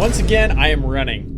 Once again, I am running.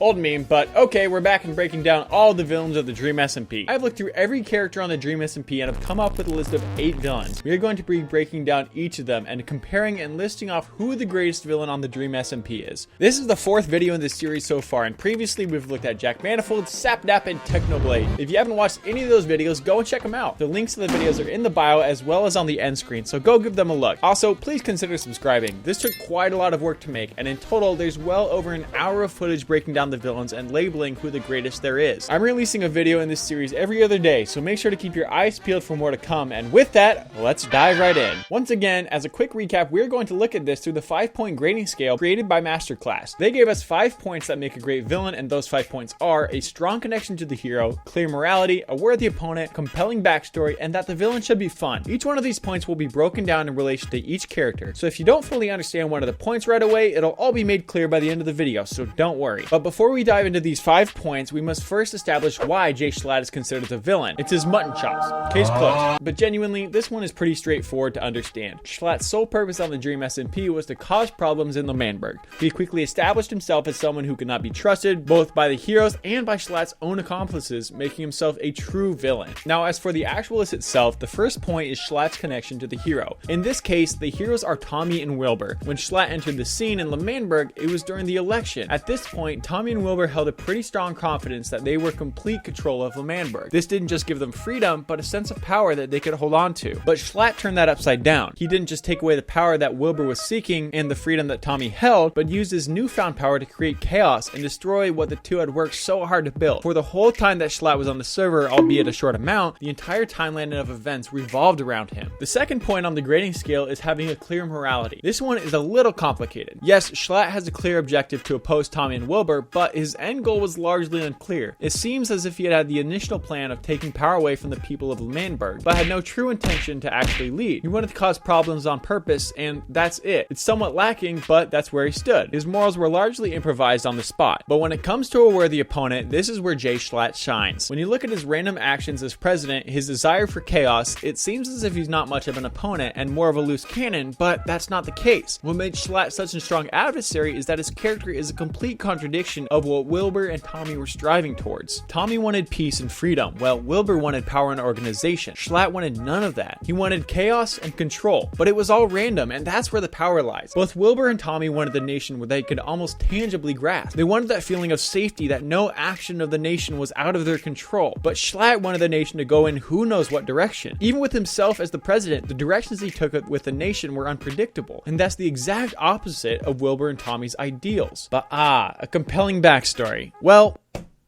Old meme, but okay, we're back and breaking down all the villains of the Dream SMP. I've looked through every character on the Dream SMP and have come up with a list of 8 villains. We are going to be breaking down each of them and comparing and listing off who the greatest villain on the Dream SMP is. This is the 4th video in this series so far, and previously we've looked at Jack Manifold, Sapnap, and Technoblade. If you haven't watched any of those videos, go and check them out. The links to the videos are in the bio as well as on the end screen, so go give them a look. Also, please consider subscribing. This took quite a lot of work to make, and in total, there's well over an hour of footage breaking down the villains and labeling who the greatest there is. I'm releasing a video in this series every other day, so make sure to keep your eyes peeled for more to come, and with that, let's dive right in. Once again, as a quick recap, we're going to look at this through the 5-point grading scale created by Masterclass. They gave us 5 points that make a great villain, and those 5 points are a strong connection to the hero, clear morality, a worthy opponent, compelling backstory, and that the villain should be fun. Each one of these points will be broken down in relation to each character, so if you don't fully understand one of the points right away, it'll all be made clear by the end of the video, so don't worry. But before we dive into these 5 points, we must first establish why JSchlatt is considered the villain. It's his mutton chops. Case closed. But genuinely, this one is pretty straightforward to understand. Schlatt's sole purpose on the Dream SMP was to cause problems in L'Manberg. He quickly established himself as someone who could not be trusted, both by the heroes and by Schlatt's own accomplices, making himself a true villain. Now, as for the actual list itself, the first point is Schlatt's connection to the hero. In this case, the heroes are Tommy and Wilbur. When Schlatt entered the scene in L'Manberg, it was during the election. At this point, Tommy and Wilbur held a pretty strong confidence that they were complete control of L'Manberg. This didn't just give them freedom, but a sense of power that they could hold on to. But Schlatt turned that upside down. He didn't just take away the power that Wilbur was seeking and the freedom that Tommy held, but used his newfound power to create chaos and destroy what the two had worked so hard to build. For the whole time that Schlatt was on the server, albeit a short amount, the entire timeline of events revolved around him. The second point on the grading scale is having a clear morality. This one is a little complicated. Yes, Schlatt has a clear objective to oppose Tommy and Wilbur, but his end goal was largely unclear. It seems as if he had the initial plan of taking power away from the people of L'Manberg, but had no true intention to actually lead. He wanted to cause problems on purpose, and that's it. It's somewhat lacking, but that's where he stood. His morals were largely improvised on the spot. But when it comes to a worthy opponent, this is where JSchlatt shines. When you look at his random actions as president, his desire for chaos, it seems as if he's not much of an opponent and more of a loose cannon, but that's not the case. What made Schlatt such a strong adversary is that his character is a complete contradiction of what Wilbur and Tommy were striving towards. Tommy wanted peace and freedom, while Wilbur wanted power and organization. Schlatt wanted none of that. He wanted chaos and control, but it was all random, and that's where the power lies. Both Wilbur and Tommy wanted the nation where they could almost tangibly grasp. They wanted that feeling of safety, that no action of the nation was out of their control, but Schlatt wanted the nation to go in who knows what direction. Even with himself as the president, the directions he took with the nation were unpredictable, and that's the exact opposite of Wilbur and Tommy's ideals. But a compelling backstory. Well,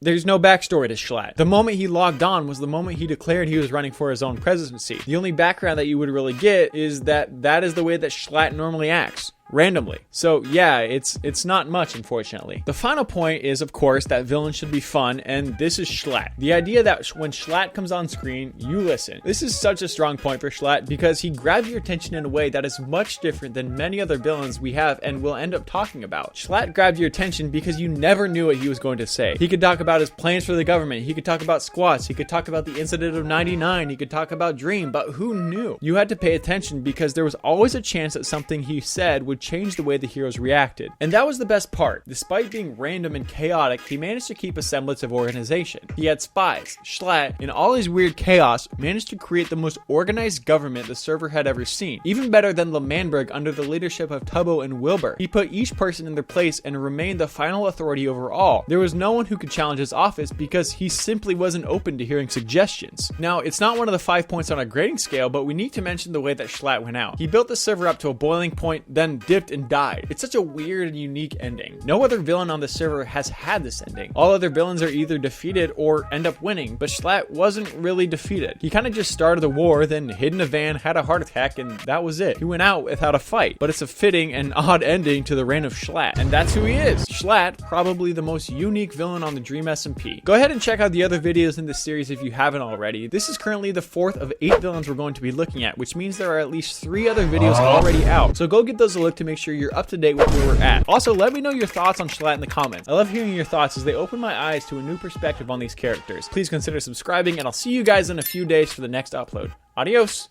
there's no backstory to Schlatt. The moment he logged on was the moment he declared he was running for his own presidency. The only background that you would really get is that is the way that Schlatt normally acts. Randomly. So yeah, it's not much, unfortunately. The final point is, of course, that villains should be fun, and this is Schlatt. The idea that when Schlatt comes on screen, you listen. This is such a strong point for Schlatt because he grabs your attention in a way that is much different than many other villains we have and will end up talking about. Schlatt grabbed your attention because you never knew what he was going to say. He could talk about his plans for the government, he could talk about squats, he could talk about the incident of 99, he could talk about Dream, but who knew? You had to pay attention because there was always a chance that something he said would change the way the heroes reacted. And that was the best part. Despite being random and chaotic, he managed to keep a semblance of organization. He had spies. Schlatt, in all his weird chaos, managed to create the most organized government the server had ever seen. Even better than L'Manberg under the leadership of Tubbo and Wilbur. He put each person in their place and remained the final authority over all. There was no one who could challenge his office because he simply wasn't open to hearing suggestions. Now, it's not one of the 5 points on a grading scale, but we need to mention the way that Schlatt went out. He built the server up to a boiling point, then dipped and died. It's such a weird and unique ending. No other villain on the server has had this ending. All other villains are either defeated or end up winning, but Schlatt wasn't really defeated. He kind of just started the war, then hid in a van, had a heart attack, and that was it. He went out without a fight, but it's a fitting and odd ending to the reign of Schlatt, and that's who he is. Schlatt, probably the most unique villain on the Dream SMP. Go ahead and check out the other videos in this series if you haven't already. This is currently the 4th of 8 villains we're going to be looking at, which means there are at least 3 other videos already out, so go give those a look to make sure you're up to date with where we're at. Also, let me know your thoughts on Schlatt in the comments. I love hearing your thoughts as they open my eyes to a new perspective on these characters. Please consider subscribing, and I'll see you guys in a few days for the next upload. Adios!